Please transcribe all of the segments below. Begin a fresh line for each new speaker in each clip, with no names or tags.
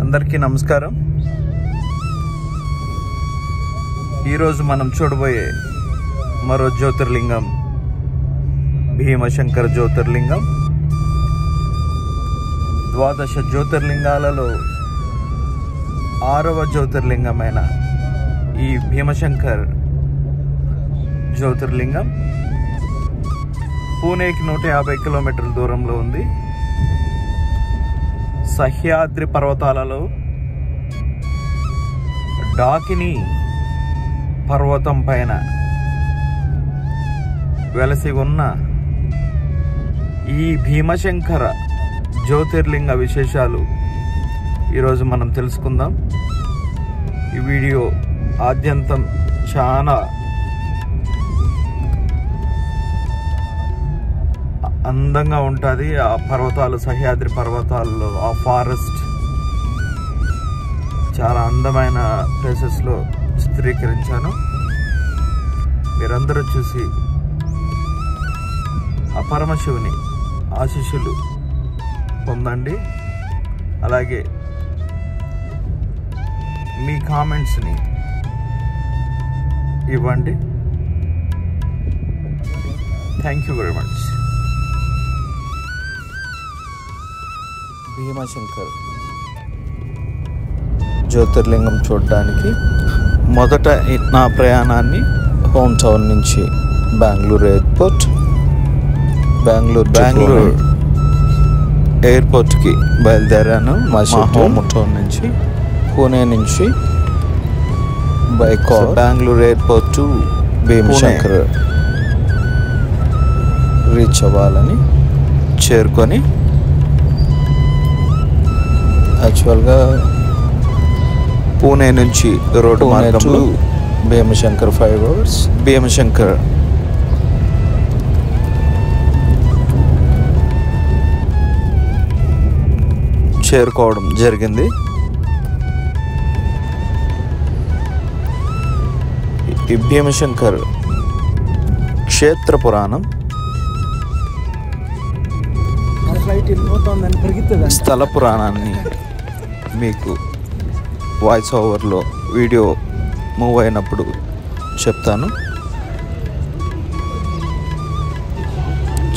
అందరికీ నమస్కారం. ఈరోజు మనం చూడబోయే మరో జ్యోతిర్లింగం భీమశంకర జ్యోతిర్లింగం. ద్వాదశ జ్యోతిర్లింగాలలో 6వ జ్యోతిర్లింగమైన ఈ భీమశంకర్ జ్యోతిర్లింగం పూణేకి 150 కిలోమీటర్ల దూరంలో ఉంది. సహ్యాద్రి పర్వతాలలో డాకిని పర్వతం పైన వెలసి ఉన్న ఈ భీమశంకర జ్యోతిర్లింగ విశేషాలు ఈరోజు మనం తెలుసుకుందాం. ఈ వీడియో ఆద్యంతం చాలా అందంగా ఉంటుంది. ఆ పర్వతాలు, సహ్యాద్రి పర్వతాల్లో ఆ ఫారెస్ట్ చాలా అందమైన ప్లేసెస్లో చిత్రీకరించాను. మీరందరూ చూసి ఆ పరమశివుని ఆశీస్సులు పొందండి. అలాగే మీ కామెంట్స్ని ఇవ్వండి. Thank you very much. Bhimashankar జ్యోతిర్లింగం చూడడానికి మొదట నా ప్రయాణాన్ని హోమ్ టౌన్ నుంచి బెంగళూరు ఎయిర్పోర్ట్కి బయలుదేరాను. మా హోమ్ టౌన్ నుంచి పూణే నుంచి by car Bengaluru airport to Bhimashankar reach అవ్వాలని చేరుకొని, యాక్చువల్గా పూణే నుంచి రోడ్డు మార్గంలో భీమశంకర్ 5 hours భీమశంకర్ చేరుకోవడం జరిగింది. ఈ భీమశంకర్ క్షేత్ర పురాణం, స్థల పురాణాన్ని మీకు వాయిస్ ఓవర్లో వీడియో మూవ్ అయినప్పుడు చెప్తాను.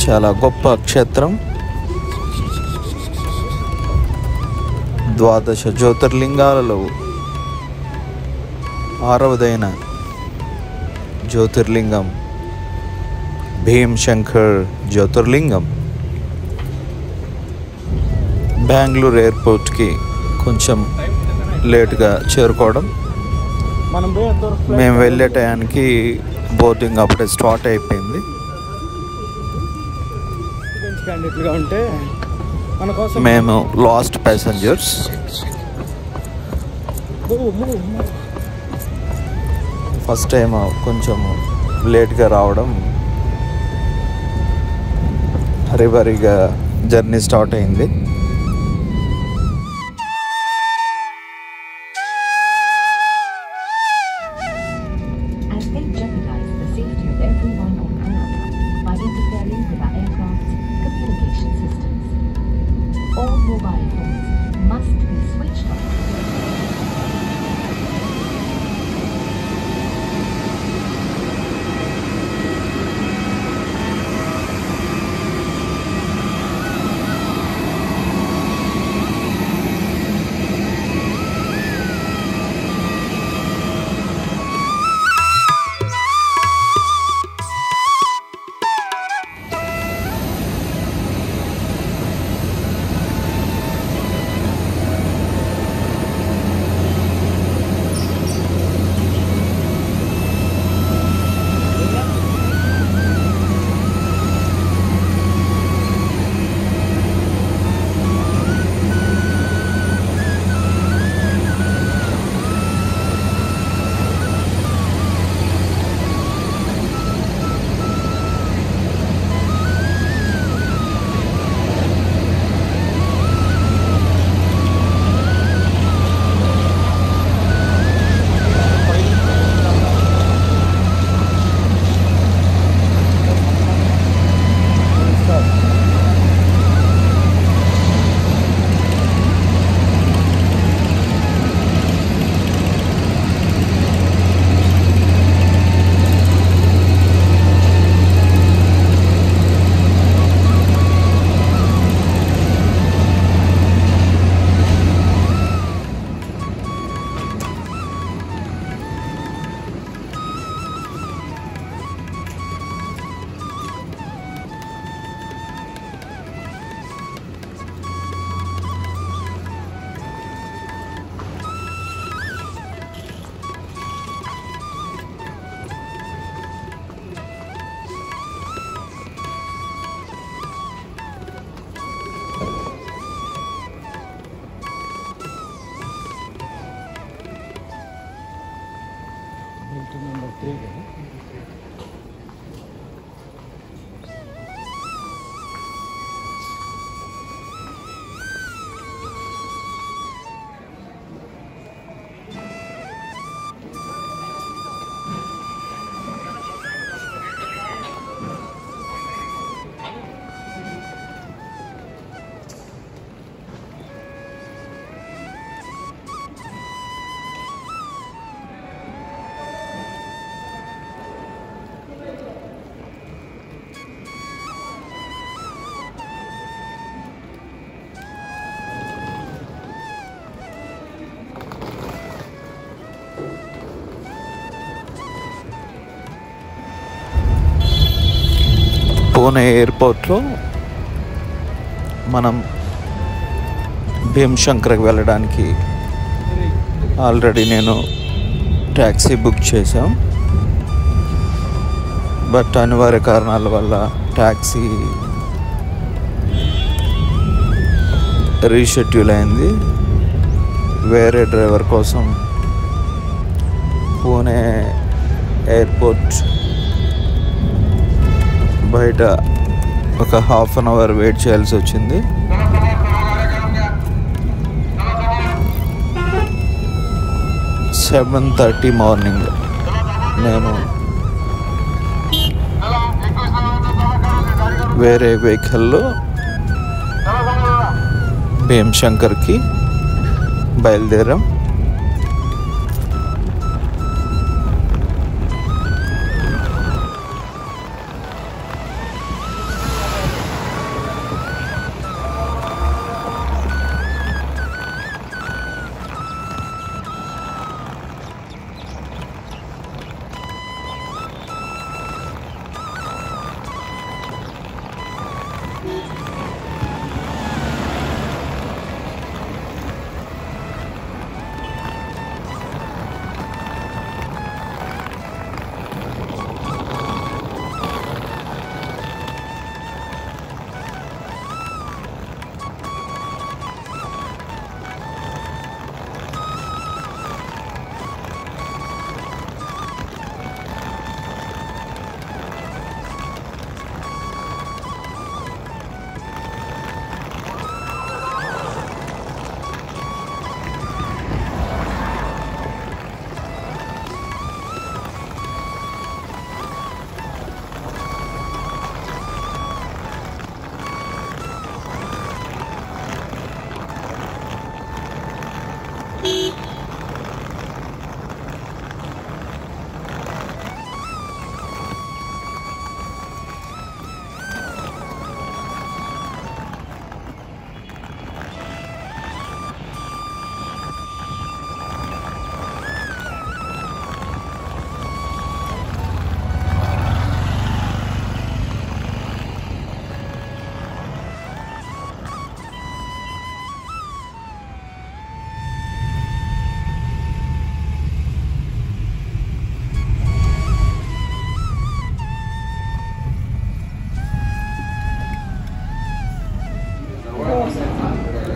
చాలా గొప్ప క్షేత్రం. ద్వాదశ జ్యోతిర్లింగాలలో 6వదైన జ్యోతిర్లింగం భీమశంకర్ జ్యోతిర్లింగం. బెంగళూరు ఎయిర్పోర్ట్కి కొంచెం లేట్గా చేరుకోవడం. మేము వెళ్ళే టయానికి బోర్డింగ్ అప్పుడే స్టార్ట్ అయిపోయింది. మేము లాస్ట్ ప్యాసింజర్స్. ఫస్ట్ టైం కొంచెం లేట్గా రావడం, హరిబరిగా జర్నీ స్టార్ట్ అయింది.
All mobile phones must be switched off.
Pune ఎయిర్పోర్ట్లో మనం భీమశంకర్కి వెళ్ళడానికి ఆల్రెడీ నేను ట్యాక్సీ బుక్ చేశాం. బట్ అనివార్య కారణాల వల్ల ట్యాక్సీ రీషెడ్యూల్ అయింది. వేరే డ్రైవర్ కోసం పూణే ఎయిర్పోర్ట్ బయట ఒక హాఫ్ అన్ అవర్ వెయిట్ చేయాల్సి వచ్చింది. సెవెన్ 7:30 మార్నింగ్ నేను వేరే వెహికల్లో భీమశంకర్కి బయలుదేరాం.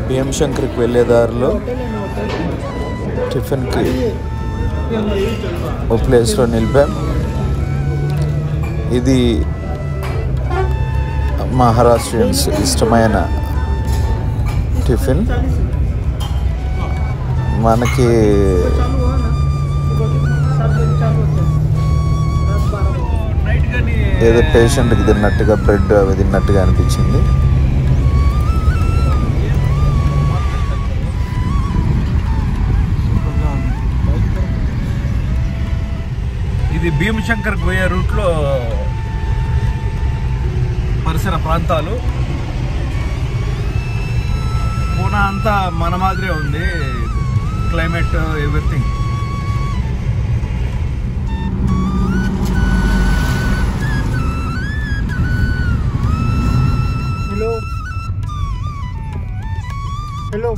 భీమశంకర్కి వెళ్ళే దారిలో టిఫిన్కి ఓ ప్లేస్లో నిలిపాం. ఇది మహారాష్ట్రియన్స్ ఇష్టమైన టిఫిన్. మనకి ఏదో పేషెంట్కి తిన్నట్టుగా బ్రెడ్ అవి తిన్నట్టుగా అనిపించింది.
ఇది భీమశంకర్కి పోయే రూట్లో పరిసర ప్రాంతాలు. పూనా అంతా మన మాదిరే ఉంది, క్లైమేట్ ఎవ్రీథింగ్.
हेलो हेलो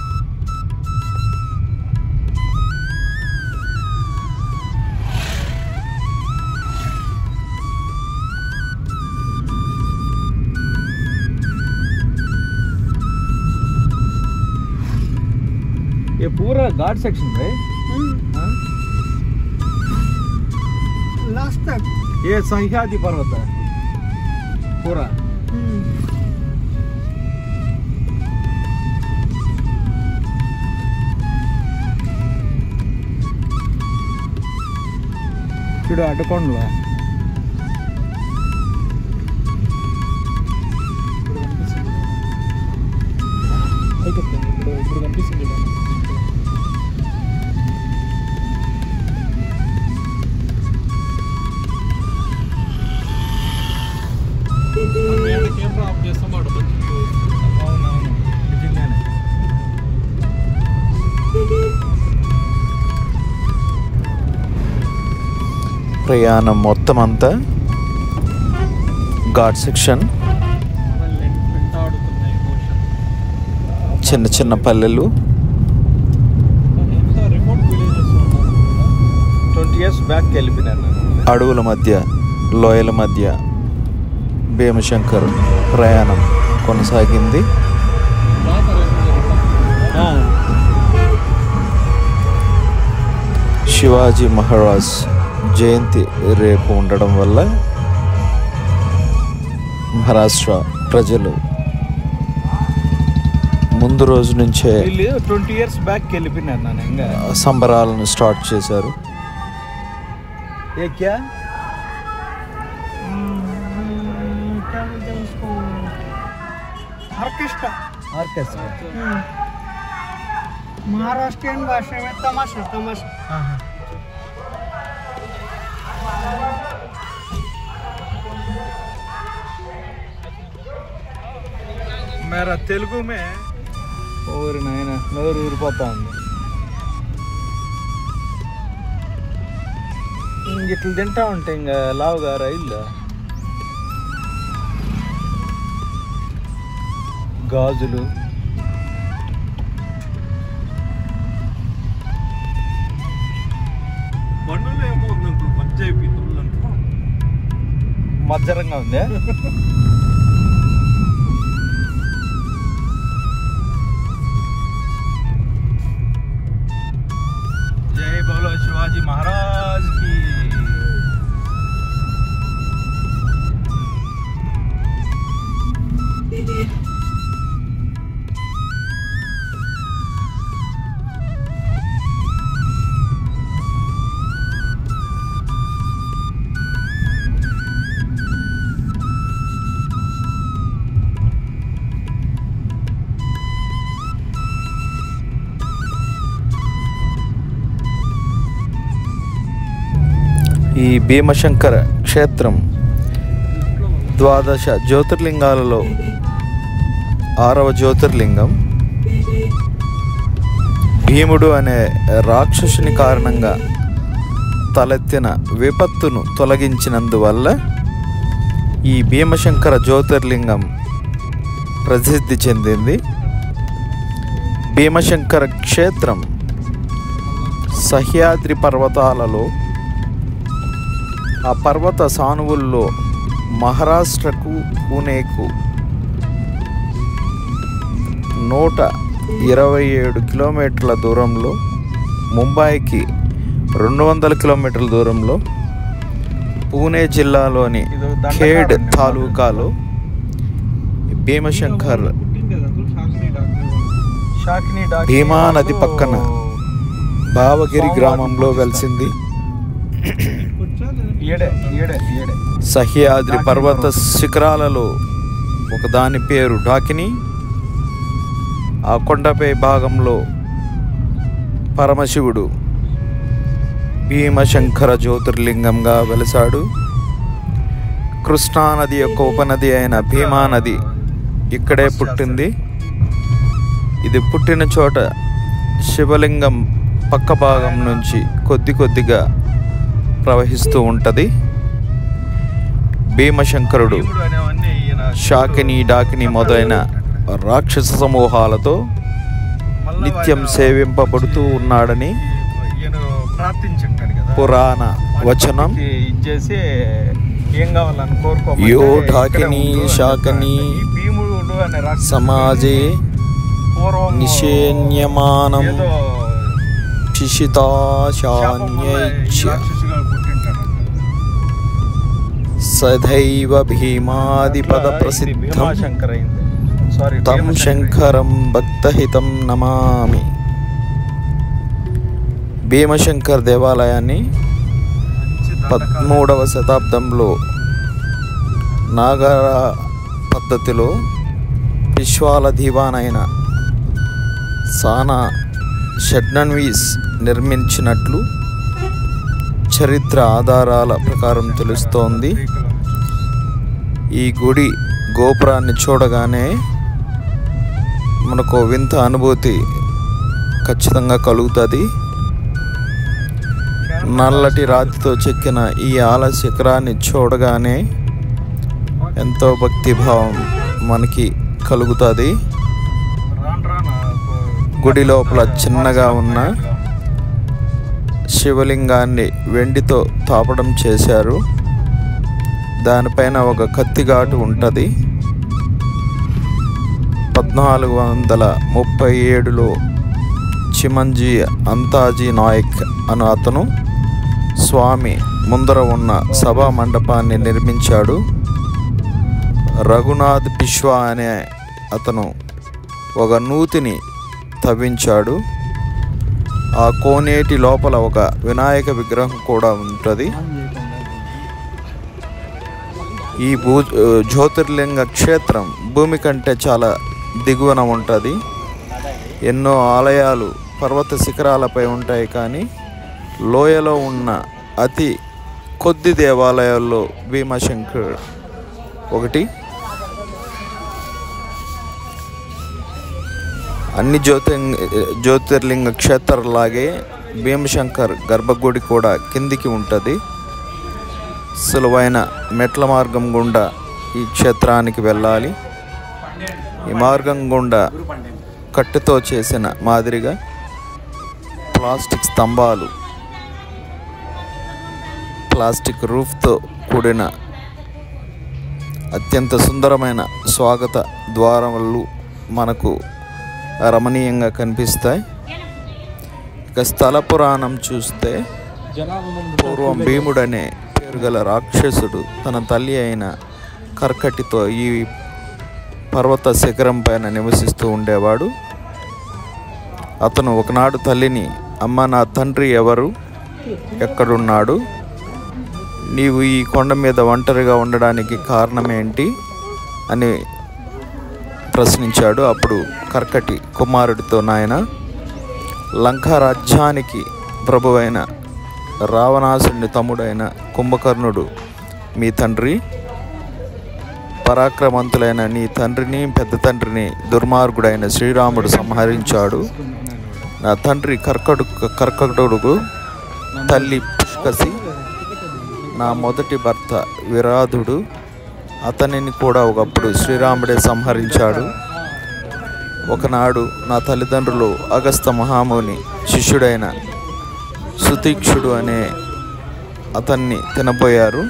ये पूरा घाट सेक्शन है।
लास्ट तक
ये सह्याद्री पर्वत है पूरा। చూడు అడ్డుకోండి ఇప్పుడు కనిపిస్తుంది. కెమెరా ఆఫ్ చేస్తాం. అవునవును నిజంగానే.
ప్రయాణం మొత్తం అంతా ఘాట్ సెక్షన్ చిన్న చిన్న పల్లెలు.
రిమోట్ విలేజెస్ 20 years బ్యాక్ వెళ్ళిపోయినాను.
అడవుల మధ్య, లోయల మధ్య భీమశంకర్ ప్రయాణం కొనసాగింది. శివాజీ మహారాజ్ జయంతి రేపు ఉండడం వల్ల మహారాష్ట్ర ప్రజలు ముందు రోజు నుంచే
20 years బ్యాక్ వెళ్ళిపోయినాను నేను. ఇంకా
సంబరాలను స్టార్ట్ చేశారు.
ऑर्केस्ट्रा
महाराष्ट्रीयन भाषा में तमाशा तमाशा.
मेरा तेलुगु में और नायना नोरू ఊరిపోతా ఉంది. ఇట్లా తింటా ఉంటే ఇంకా లావుగా రైళ్ళు గాజులు
బండ్లో ఏమో మధ్య అయిపోయింది,
మధ్యరంగా ఉందే. జై బోలో శివాజీ మహారాజ్ కి.
ఈ భీమశంకర క్షేత్రం 12 జ్యోతిర్లింగాలలో 6వ జ్యోతిర్లింగం. భీముడు అనే రాక్షసుని కారణంగా తలెత్తిన విపత్తును తొలగించినందువల్ల ఈ భీమశంకర జ్యోతిర్లింగం ప్రసిద్ధి చెందింది. భీమశంకర క్షేత్రం సహ్యాద్రి పర్వతాలలో, ఆ పర్వత సానువుల్లో మహారాష్ట్రకు, పూణేకు 127 కిలోమీటర్ల దూరంలో, ముంబైకి 200 కిలోమీటర్ల దూరంలో, పూణే జిల్లాలోని ఖేడ్ తాలూకాలో భీమశంకర్ భీమా నది పక్కన భావగిరి గ్రామంలో వెలిసింది. సహ్యాద్రి పర్వత శిఖరాలలో ఒకదాని పేరు డాకిని. ఆ కొండపై భాగంలో పరమశివుడు భీమశంకర జ్యోతిర్లింగంగా వెలిసాడు. కృష్ణానది యొక్క ఉపనది అయిన భీమా నది ఇక్కడే పుట్టింది. ఇది పుట్టిన చోట శివలింగం పక్క భాగం నుంచి కొద్ది కొద్దిగా ప్రవహిస్తూ ఉంటుంది. భీమశంకరుడు శాకిని, డాకిని మొదలైన రాక్షస సమూహాలతో నిత్యం సేవింపబడుతూ ఉన్నాడని పురాణ వచనం. యో ఢాకిని శాకిని సమాజే నిషేన్యమానం శిశితాశాన్యైచ్ఛ సదైవ భీమాదిపద ప్రసిద్ధం తం శంకరం భక్తహితం నమామి. భీమశంకర్ దేవాలయాన్ని 13వ శతాబ్దంలో నాగర పద్ధతిలో విశ్వాల దివానైన సానా షడ్నన్వీస్ నిర్మించినట్లు చరిత్ర ఆధారాల ప్రకారం తెలుస్తోంది. ఈ గుడి గోపురాన్ని చూడగానే మనకు వింత అనుభూతి ఖచ్చితంగా కలుగుతుంది. నల్లటి రాతితో చెక్కిన ఈ ఆలయ శిఖరాన్ని చూడగానే ఎంతో భక్తిభావం మనకి కలుగుతుంది. గుడి లోపల చిన్నగా ఉన్న శివలింగాన్ని వెండితో తాపడం చేశారు. దానిపైన ఒక కత్తిఘాటు ఉంటుంది. 1437లో చిమంజీ అంతాజీ నాయక్ అను అతను స్వామి ముందర ఉన్న సభా మండపాన్ని నిర్మించాడు. రఘునాథ్ పిష్వా అనే అతను ఒక నూతిని తవ్వించాడు. ఆ కోనేటి లోపల ఒక వినాయక విగ్రహం కూడా ఉంటుంది. ఈ జ్యోతిర్లింగ క్షేత్రం భూమి కంటే చాలా దిగువన ఉంటుంది. ఎన్నో ఆలయాలు పర్వత శిఖరాలపై ఉంటాయి, కానీ లోయలో ఉన్న అతి కొద్ది దేవాలయాల్లో భీమశంకర్ ఒకటి. అన్ని జ్యోతిర్లింగ క్షేత్రాలాగే భీమశంకర్ గర్భగుడి కూడా కిందికి ఉంటుంది. సులువైన మెట్ల మార్గం గుండా ఈ క్షేత్రానికి వెళ్ళాలి. ఈ మార్గం గుండా కట్టెతో చేసిన మాదిరిగా ప్లాస్టిక్ స్తంభాలు, ప్లాస్టిక్ రూఫ్తో కూడిన అత్యంత సుందరమైన స్వాగత ద్వారములు మనకు రమణీయంగా కనిపిస్తాయి. ఇక స్థల పురాణం చూస్తే పూర్వం భీముడనే పేరు గల రాక్షసుడు తన తల్లి అయిన కర్కటితో ఈ పర్వత శిఖరం పైన నివసిస్తూ ఉండేవాడు. అతను ఒకనాడు తల్లిని, అమ్మ, నా తండ్రి ఎవరు, ఎక్కడున్నాడు, నీవు ఈ కొండ మీద ఒంటరిగా ఉండడానికి కారణమేంటి అని ప్రశ్నించాడు. అప్పుడు కర్కటి కుమారుడితో, నాయన, లంకా రాజ్యానికి ప్రభువైన రావణాసుని తమ్ముడైన కుంభకర్ణుడు మీ తండ్రి. పరాక్రమంతులైన నీ తండ్రిని, పెద్ద తండ్రిని దుర్మార్గుడైన శ్రీరాముడు సంహరించాడు. నా తండ్రి కర్కటుడుకు తల్లి పుష్కసి, నా మొదటి భర్త విరాధుడు, అతనిని కూడా ఒకప్పుడు శ్రీరాముడే సంహరించాడు. ఒకనాడు నా తల్లిదండ్రులు అగస్త మహాముని శిష్యుడైన సుతీక్షుడు అనే అతన్ని తినబోయారు.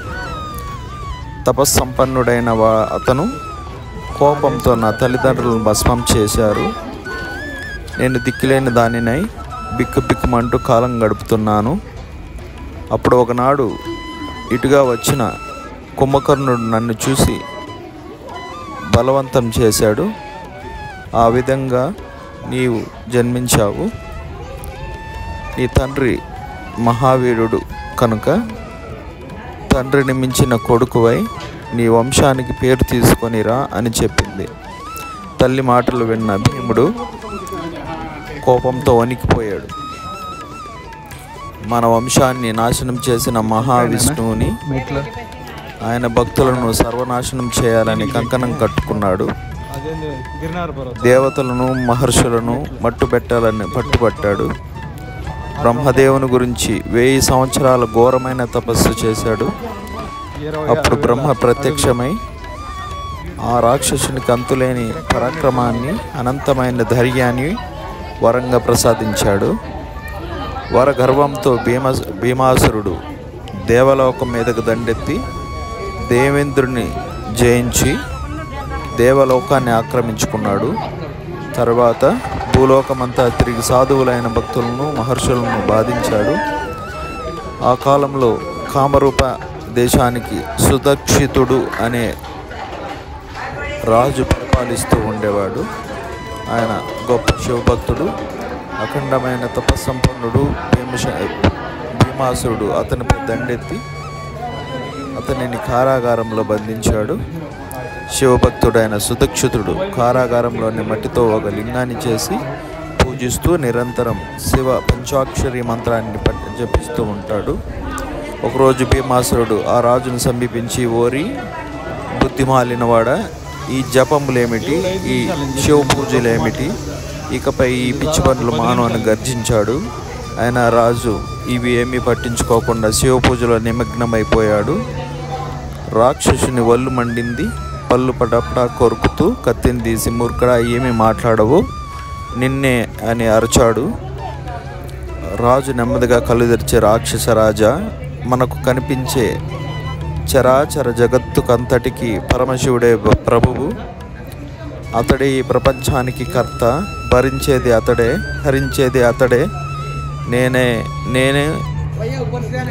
తపస్సంపన్నుడైన అతను కోపంతో నా తల్లిదండ్రులను భస్మం చేశారు. నేను దిక్కులేని దానినై బిక్కుబిక్కుమంటూ కాలం గడుపుతున్నాను. అప్పుడు ఒకనాడు ఇటుగా వచ్చిన కుంభకర్ణుడు నన్ను చూసి బలవంతం చేశాడు. ఆ విధంగా నీవు జన్మించావు. నీ తండ్రి మహావీరుడు కనుక తండ్రిని మించిన కొడుకువై నీ వంశానికి పేరు తీసుకొనిరా అని చెప్పింది. తల్లి మాటలు విన్న భీముడు కోపంతో వణికిపోయాడు. మన వంశాన్ని నాశనం చేసిన మహావిష్ణువుని, ఆయన భక్తులను సర్వనాశనం చేయాలని కంకణం కట్టుకున్నాడు. దేవతలను, మహర్షులను మట్టుబెట్టాలని పట్టుబట్టాడు. బ్రహ్మదేవుని గురించి 1000 సంవత్సరాల ఘోరమైన తపస్సు చేశాడు. అప్పుడు బ్రహ్మ ప్రత్యక్షమై ఆ రాక్షసునికి అంతులేని పరాక్రమాన్ని, అనంతమైన ధైర్యాన్ని వరంగా ప్రసాదించాడు. వరగర్వంతో భీమాసురుడు దేవలోకం మీదకు దండెత్తి దేవేంద్రుని జయించి దేవలోకాన్ని ఆక్రమించుకున్నాడు. తర్వాత భూలోకమంతా తిరిగి సాధువులైన భక్తులను, మహర్షులను బాధించాడు. ఆ కాలంలో కామరూప దేశానికి సుదక్షితుడు అనే రాజు పరిపాలిస్తూ ఉండేవాడు. ఆయన గొప్ప శివభక్తుడు, అఖండమైన తపస్సంపన్నుడు. భీమాసురుడు అతనిపై దండెత్తి అతనిని కారాగారంలో బంధించాడు. శివభక్తుడైన సుదక్షితుడు కారాగారంలోని మట్టితో ఒక లింగాన్ని చేసి పూజిస్తూ నిరంతరం శివ పంచాక్షరి మంత్రాన్ని జపిస్తూ ఉంటాడు. ఒకరోజు భీమాసురుడు ఆ రాజును సమీపించి, ఓరి బుద్ధిమాలినవాడ, ఈ జపములేమిటి, ఈ శివ పూజలేమిటి, ఇకపై ఈ పిచ్చి పనులు మాను అని గర్జించాడు. ఆయన రాజు ఇవి ఏమీ పట్టించుకోకుండా శివ పూజలో నిమగ్నమైపోయాడు. రాక్షసుని ఒళ్ళు మండింది. పళ్ళు పడపడా కొరుకుతూ కత్తిని తీసి, మూర్ఖడా, ఏమీ మాట్లాడవు, నిన్నే అని అరిచాడు. రాజు నెమ్మదిగా కళ్ళు తెరిచే రాక్షస రాజా, మనకు కనిపించే చరాచర జగత్తుకంతటికి పరమశివుడే ప్రభువు. అతడే ఈ ప్రపంచానికి కర్త. భరించేది అతడే, హరించేది అతడే. నేనే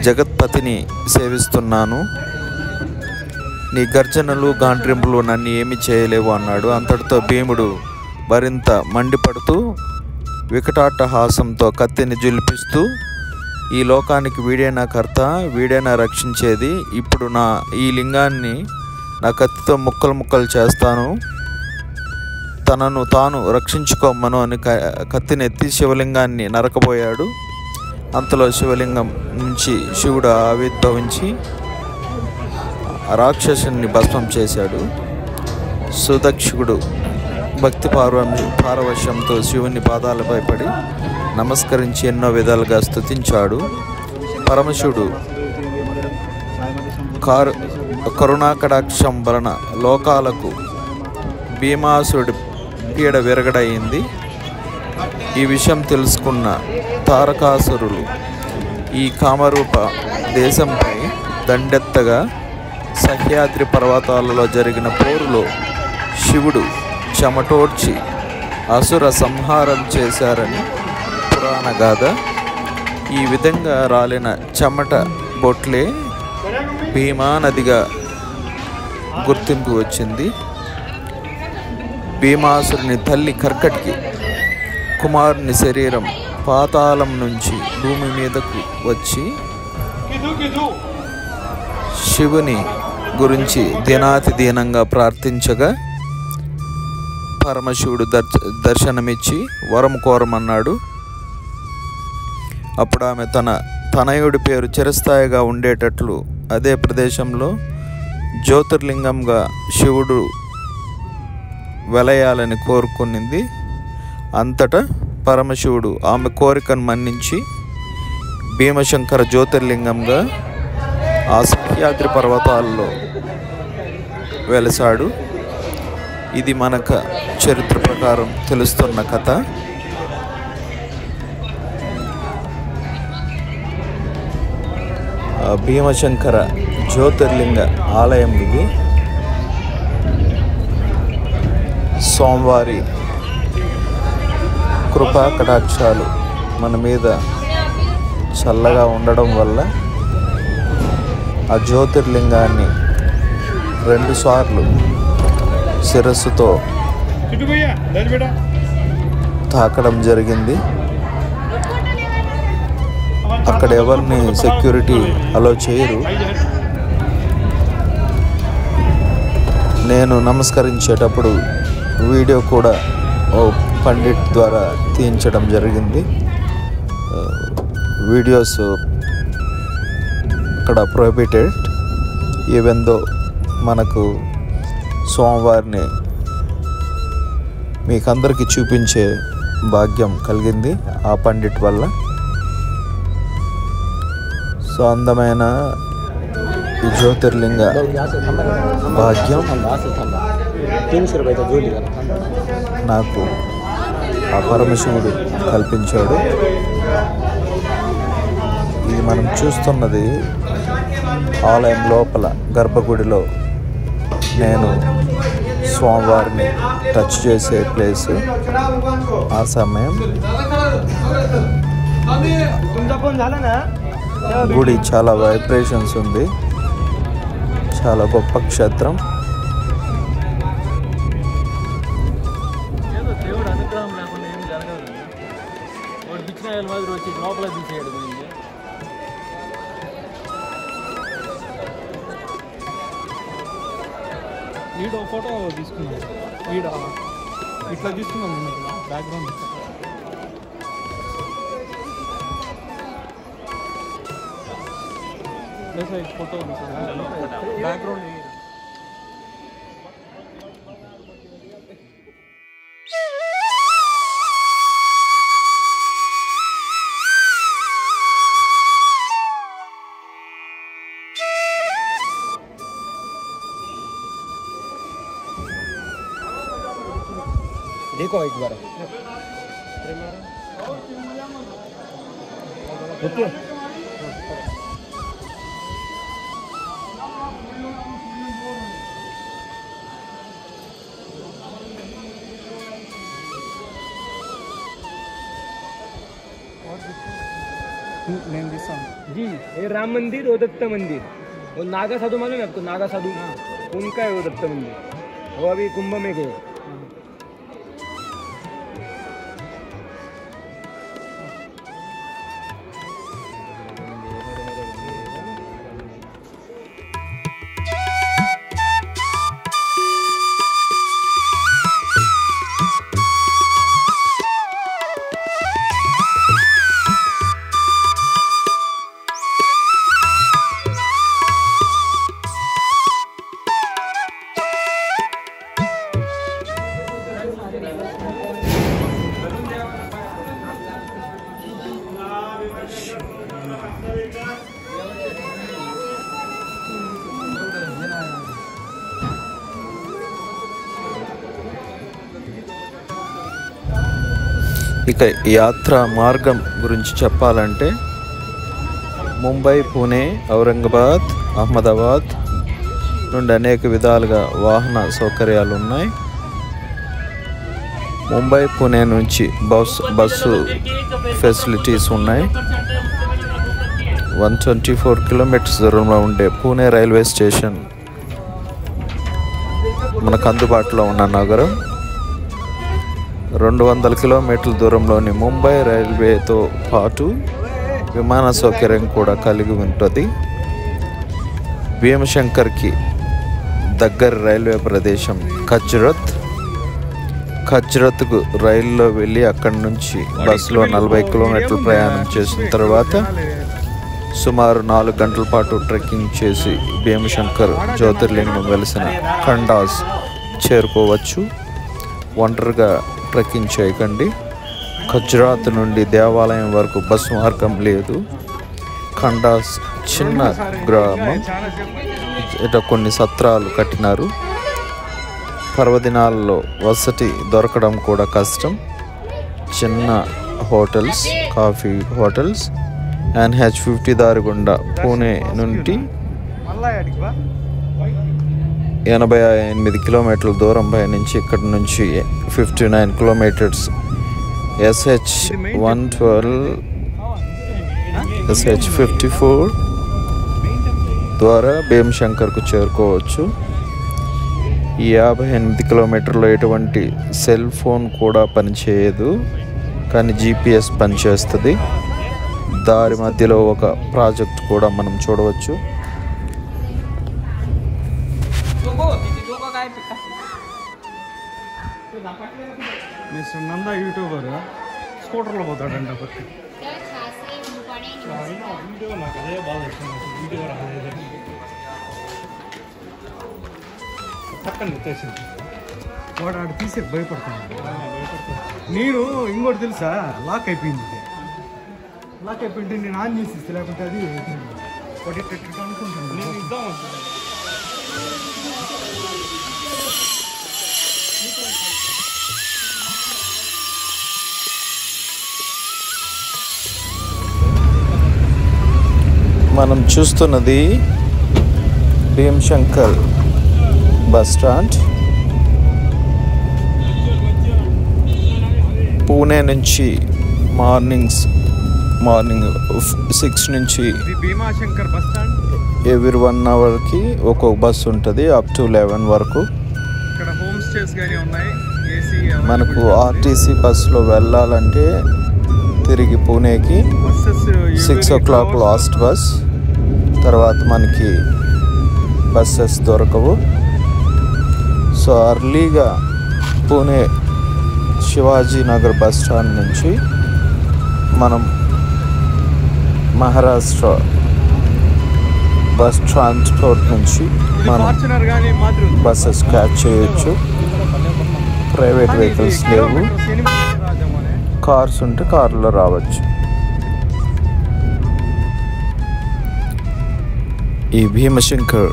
జగత్పతిని సేవిస్తున్నాను. నీ గర్జనలు గాండ్రింపులు నన్ను ఏమి చేయలేవు అన్నాడు. అంతటితో భీముడు మరింత మండిపడుతూ వికటాట్టహాసంతో కత్తిని జులిపిస్తూ, ఈ లోకానికి వీడేనా కర్త, వీడేనా రక్షించేది. ఇప్పుడు ఈ లింగాన్ని నా కత్తితో ముక్కలు ముక్కలు చేస్తాను, తనను తాను రక్షించుకోమను అని కత్తినెత్తి శివలింగాన్ని నరకబోయాడు. అంతలో శివలింగం నుంచి శివుడు ఆవిర్భవించి రాక్షసుని భస్మం చేశాడు. సుదక్షుడు భక్తి పారవశ్యంతో శివుని పాదాలపై పడి నమస్కరించి ఎన్నో విధాలుగా స్తుతించాడు. పరమశివుడు కరుణాకటాక్షం వలన లోకాలకు భీమాసురుడి పీడ విరగడయింది. ఈ విషయం తెలుసుకున్న తారకాసురులు ఈ కామరూప దేశంపై దండెత్తగా సహ్యాద్రి పర్వతాలలో జరిగిన పోరులో శివుడు చెమటోడ్చి అసుర సంహారం చేశారని పురాణ గాథ. ఈ విధంగా రాలిన చెమట బొట్లే భీమా నదిగా గుర్తింపు వచ్చింది. భీమాసురుని తల్లి కర్కటికి కుమారుని శరీరం పాతాళం నుంచి భూమి మీదకు వచ్చి శివుని గురించి దినాతి దీనంగా ప్రార్థించగా పరమశివుడు దర్శనమిచ్చి వరం కోరమన్నాడు. అప్పుడు ఆమె తన తనయుడి పేరు చిరస్థాయిగా ఉండేటట్లు అదే ప్రదేశంలో జ్యోతిర్లింగంగా శివుడు వెలయాలని కోరుకునింది. అంతటా పరమశివుడు ఆమె కోరికను మన్నించి భీమశంకర జ్యోతిర్లింగంగా ఆ సహ్యాద్రి పర్వతాల్లో వెలసాడు. ఇది మనకు చరిత్ర ప్రకారం తెలుస్తున్న కథ. భీమశంకర జ్యోతిర్లింగ ఆలయం ఇది. స్వామివారి కృపా కటాక్షాలు మన మీద చల్లగా ఉండడం వల్ల ఆ జ్యోతిర్లింగాన్ని 2 సార్లు శిరస్సుతో తాకడం జరిగింది. అక్కడ ఎవరిని సెక్యూరిటీ అలో చేయరు. నేను నమస్కరించేటప్పుడు వీడియో కూడా ఓ పండిట్ ద్వారా తీయించడం జరిగింది. వీడియోస్ అక్కడ ప్రొహిబిటెడ్. ఈవెన్ దో మనకు స్వామివారిని మీకందరికీ చూపించే భాగ్యం కలిగింది ఆ పండిట్ వల్ల. సో అందమైన ఈ జ్యోతిర్లింగ భాగ్యం నాకు ఆ పరమశివుడు కల్పించాడు. ఇది మనం చూస్తున్నది ఆలయం లోపల గర్భగుడిలో నేను స్వామివారిని టచ్ చేసే ప్లేస్. ఆ సమయం గుడి చాలా వైబ్రేషన్స్ ఉంది. చాలా గొప్ప క్షేత్రం.
దేవుడు అనుగ్రహం లేకుండా ఏం జరగదు. వాడు బిచ్చినాయల మాదిరి వచ్చి లోపల తీసేయడు. ఈడ ఫోటో తీసుకున్నాం. ఈడ ఇట్లా తీసుకున్నాం బ్యాక్గ్రౌండ్. Photo background.
देखो एक बार ఓకే. जी ये राम मंदिर और दत्त मंदिर और नागा साधु मालूम है आपको? नागा साधु उनका है वो दत्त मंदिर, वो अभी कुंभ में गए।
ఇక యాత్ర మార్గం గురించి చెప్పాలంటే ముంబై, పూణే, ఔరంగాబాద్, అహ్మదాబాద్ నుండి అనేక విధాలుగా వాహన సౌకర్యాలు ఉన్నాయి. ముంబై, పూణే నుంచి బస్సు ఫెసిలిటీస్ ఉన్నాయి. 124 కిలోమీటర్స్ దూరంలో ఉండే పూణే రైల్వే స్టేషన్ మనకు అందుబాటులో ఉన్న నగరం. 200 కిలోమీటర్ల దూరంలోని ముంబై రైల్వేతో పాటు విమాన సౌకర్యం కూడా కలిగి ఉంటుంది. భీమశంకర్కి దగ్గర రైల్వే ప్రదేశం ఖజ్రత్కు రైల్లో వెళ్ళి అక్కడి నుంచి బస్సులో 40 కిలోమీటర్లు ప్రయాణం చేసిన తర్వాత సుమారు 4 గంటల పాటు ట్రెక్కింగ్ చేసి భీమశంకర్ జ్యోతిర్లింగం వెలిసిన ఖండాస్ చేరుకోవచ్చు. ఒంటరిగా ట్రెక్కింగ్ చేయకండి. ఖజ్రాత్ నుండి దేవాలయం వరకు బస్సు మార్గం లేదు. ఖండాస్ చిన్న గ్రామం, ఇట కొన్ని సత్రాలు కట్టినారు. పర్వదినాల్లో వసతి దొరకడం కూడా కష్టం. చిన్న హోటల్స్, కాఫీ హోటల్స్. NH50 దారి గుండా పూణే నుండి 88 కిలోమీటర్ల దూరం పైనుంచి ఇక్కడి నుంచి 59 కిలోమీటర్స్ SH112 SH54 ద్వారా భీమశంకర్కు చేరుకోవచ్చు. ఈ 58 కిలోమీటర్లో ఎటువంటి సెల్ ఫోన్ కూడా పనిచేయదు, కానీ GPS పనిచేస్తుంది. దారి మధ్యలో ఒక ప్రాజెక్ట్ కూడా మనం చూడవచ్చు.
మిస్టర్ నందా యూట్యూబర్ స్కూటర్లో పోతాడంట పక్క వీడియో. నాకు అదే బాధ వీడియో రాలేదు, పక్కన తెచ్చింది. వాడు ఆడు తీసే భయపడుతున్నాడు. నేను ఇంకోటి తెలుసా, లాక్ అయిపోయింది. లాక్ అయిపోయింటే నేను ఆన్ చేసి లేకుంటే అది ఒకటి అనుకుంటున్నాను. నేను ఇద్దాం అనుకుంటున్నాను.
మనం చూస్తున్నది భీమశంకర్ బస్ స్టాండ్. పూణే నుంచి మార్నింగ్ 6 నుంచి
భీమాశంకర్ బస్ స్టాండ్
ఎవ్రీ 1 అవర్కి ఒక్కొక్క బస్సు ఉంటుంది, అప్ టు 11 వరకు.
ఇక్కడ హోమ్ స్టేస్ గానీ ఉన్నాయి. ఏసీ
మనకు ఆర్టీసీ బస్సులో వెళ్ళాలంటే తిరిగి పూణేకి 6 o'clock లాస్ట్ బస్. తర్వాత మనకి బస్సెస్ దొరకవు. సో అర్లీగా పూణే శివాజీ నగర్ బస్ స్టాండ్ నుంచి మనం మహారాష్ట్ర బస్ ట్రాన్స్పోర్ట్ నుంచి మనం బస్సెస్ క్యాచ్ చేయొచ్చు. ప్రైవేట్ వెహికల్స్ లేవు, కార్స్ ఉంటే కార్లో రావచ్చు. ఈ భీమశంకర్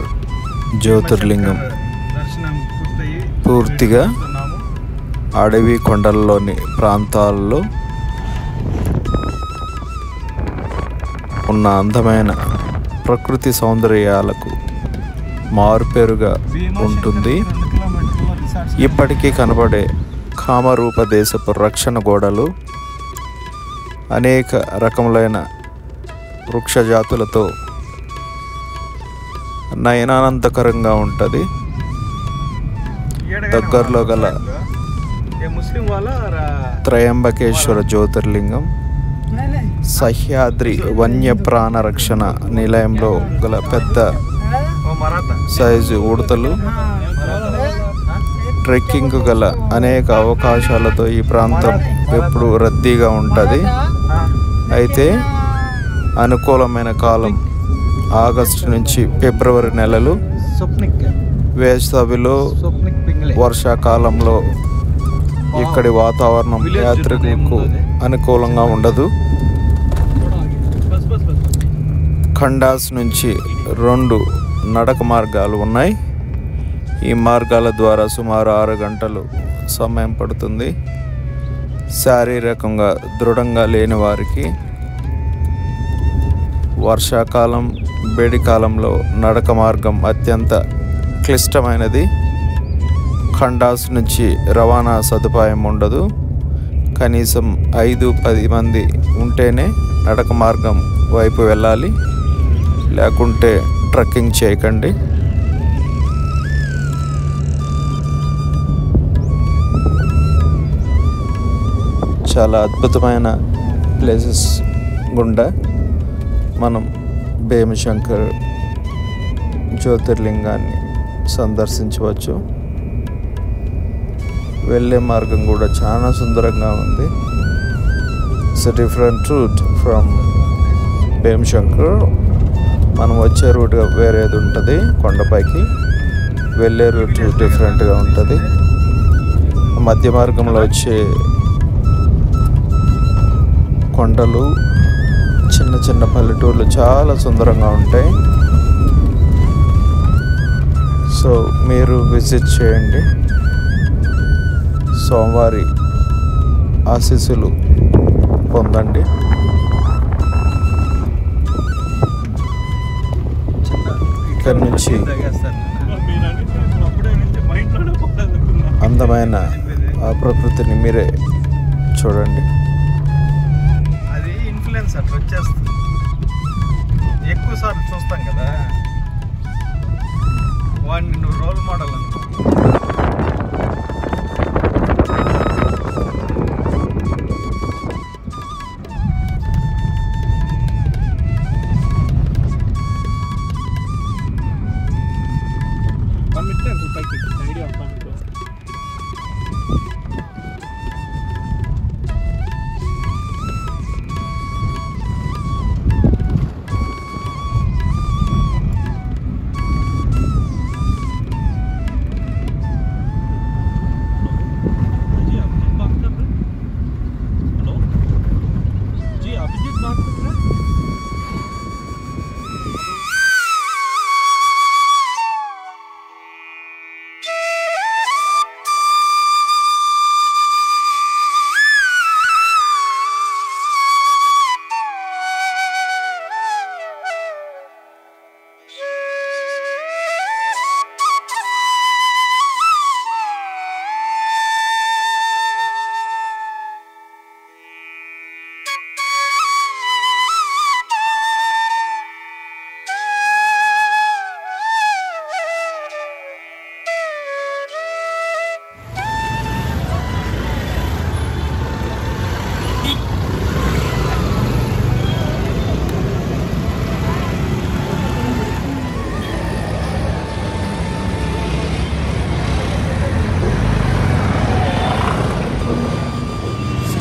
జ్యోతిర్లింగం పూర్తిగా అడవి కొండల్లోని ప్రాంతాల్లో ఉన్న అందమైన ప్రకృతి సౌందర్యాలకు మారుపేరుగా ఉంటుంది. ఇప్పటికీ కనబడే కామరూప దేశపు రక్షణ గోడలు అనేక రకములైన వృక్ష జాతులతో నయనానందకరంగా ఉంటుంది. దగ్గరలో గల త్రయంబకేశ్వర జ్యోతిర్లింగం, సహ్యాద్రి వన్యప్రాణ రక్షణ నిలయంలో గల పెద్ద సైజు ఉడతలు, ట్రెక్కింగ్ గల అనేక అవకాశాలతో ఈ ప్రాంతం ఎప్పుడు రద్దీగా ఉంటుంది. అయితే అనుకూలమైన కాలం ఆగస్టు నుంచి ఫిబ్రవరి నెలలు, వేసవిలో వర్షాకాలంలో ఇక్కడి వాతావరణం యాత్రికులకు అనుకూలంగా ఉండదు. ఖండాస్ నుంచి 2 నడక మార్గాలు ఉన్నాయి. ఈ మార్గాల ద్వారా సుమారు 6 గంటలు సమయం పడుతుంది. శారీరకంగా దృఢంగా లేని వారికి వర్షాకాలం, వేడికాలంలో నడక మార్గం అత్యంత క్లిష్టమైనది. ఖండాస్ నుంచి రవాణా సదుపాయం ఉండదు. కనీసం 5-10 మంది ఉంటేనే నడక మార్గం వైపు వెళ్ళాలి, లేకుంటే ట్రెక్కింగ్ చేయకండి. చాలా అద్భుతమైన ప్లేసెస్ గుండా మనం భీమశంకర్ జ్యోతిర్లింగాన్ని సందర్శించవచ్చు. వెళ్ళే మార్గం కూడా చాలా సుందరంగా ఉంది. It's a different route from Bhimashankar. మనం వచ్చే రూట్ వేరేది ఉంటుంది, కొండపైకి వెళ్ళే రూట్ డిఫరెంట్గా ఉంటుంది. మధ్య మార్గంలో వచ్చే కొండలు, చిన్న చిన్న పల్లెటూర్లు చాలా సుందరంగా ఉంటాయి. సో మీరు విజిట్ చేయండి. సోమవారి ఆశీస్సులు పొందండి. ఇక్కడి నుంచి అందమైన ఆ ప్రకృతిని మీరే చూడండి.
అది ఇన్ఫ్లుయెన్స్ అట్లా వచ్చేస్తుంది. ఎక్కువ సార్లు చూస్తాం కదా, వాడిని నువ్వు రోల్ మోడల్ అనుకో.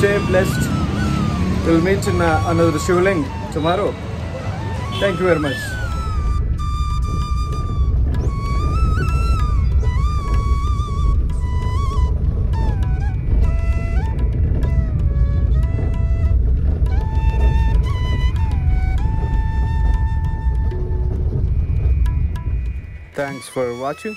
Stay blessed. We'll meet in another Shivling tomorrow. Thank you very much. Thanks for watching.